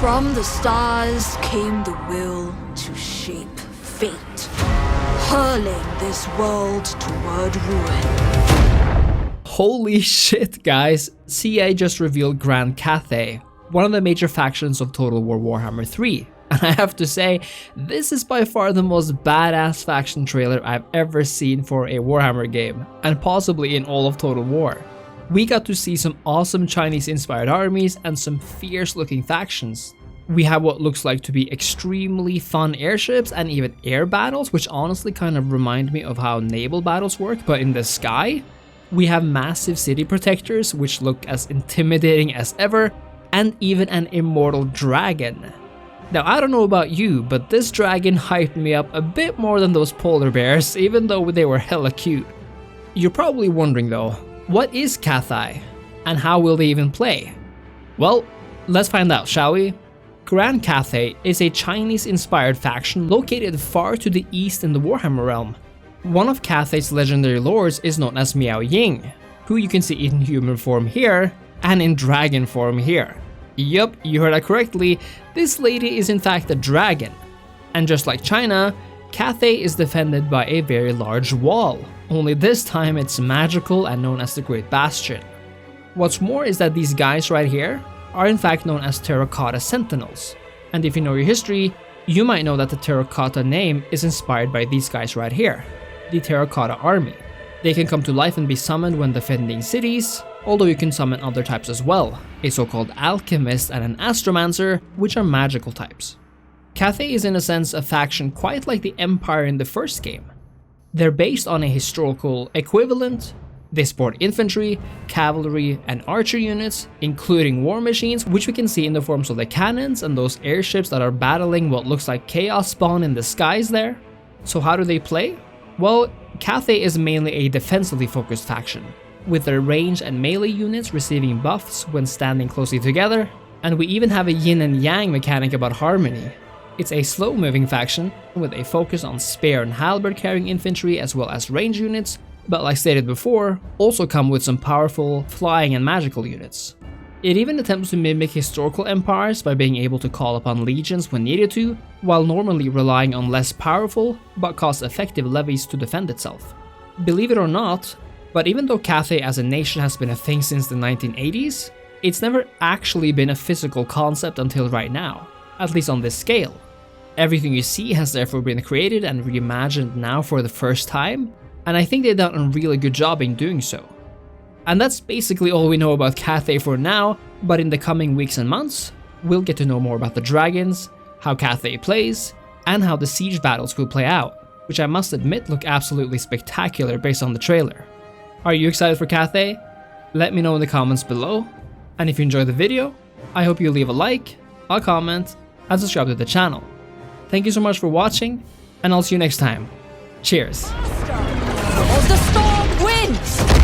From the stars came the will to shape fate, hurling this world toward ruin. Holy shit, guys. CA just revealed Grand Cathay, one of the major factions of Total War Warhammer 3. And I have to say, this is by far the most badass faction trailer I've ever seen for a Warhammer game, and possibly in all of Total War. We got to see some awesome Chinese-inspired armies and some fierce-looking factions. We have what looks like to be extremely fun airships and even air battles, which honestly kind of remind me of how naval battles work, but in the sky. We have massive city protectors, which look as intimidating as ever, and even an immortal dragon. Now, I don't know about you, but this dragon hyped me up a bit more than those polar bears, even though they were hella cute. You're probably wondering though, what is Cathay? And how will they even play? Well, let's find out, shall we? Grand Cathay is a Chinese-inspired faction located far to the east in the Warhammer realm. One of Cathay's legendary lords is known as Miao Ying, who you can see in human form here, and in dragon form here. Yup, you heard that correctly, this lady is in fact a dragon. And just like China, Cathay is defended by a very large wall, only this time it's magical and known as the Great Bastion. What's more is that these guys right here are in fact known as Terracotta Sentinels, and if you know your history, you might know that the Terracotta name is inspired by these guys right here, the Terracotta Army. They can come to life and be summoned when defending cities, although you can summon other types as well, a so-called alchemist and an astromancer, which are magical types. Cathay is in a sense a faction quite like the Empire in the first game. They're based on a historical equivalent. They sport infantry, cavalry, and archer units, including war machines, which we can see in the forms of the cannons and those airships that are battling what looks like chaos spawn in the skies there. So how do they play? Well, Cathay is mainly a defensively focused faction, with their range and melee units receiving buffs when standing closely together, and we even have a yin and yang mechanic about harmony. It's a slow-moving faction with a focus on spear and halberd carrying infantry as well as range units, but like stated before, also come with some powerful flying and magical units. It even attempts to mimic historical empires by being able to call upon legions when needed to, while normally relying on less powerful but cost-effective levies to defend itself. Believe it or not, but even though Cathay as a nation has been a thing since the 1980s, it's never actually been a physical concept until right now, at least on this scale. Everything you see has therefore been created and reimagined now for the first time, and I think they've done a really good job in doing so. And that's basically all we know about Cathay for now, but in the coming weeks and months, we'll get to know more about the dragons, how Cathay plays, and how the siege battles will play out, which I must admit look absolutely spectacular based on the trailer. Are you excited for Cathay? Let me know in the comments below, and if you enjoyed the video, I hope you leave a like, a comment, and subscribe to the channel. Thank you so much for watching, and I'll see you next time. Cheers! Of the storm winds!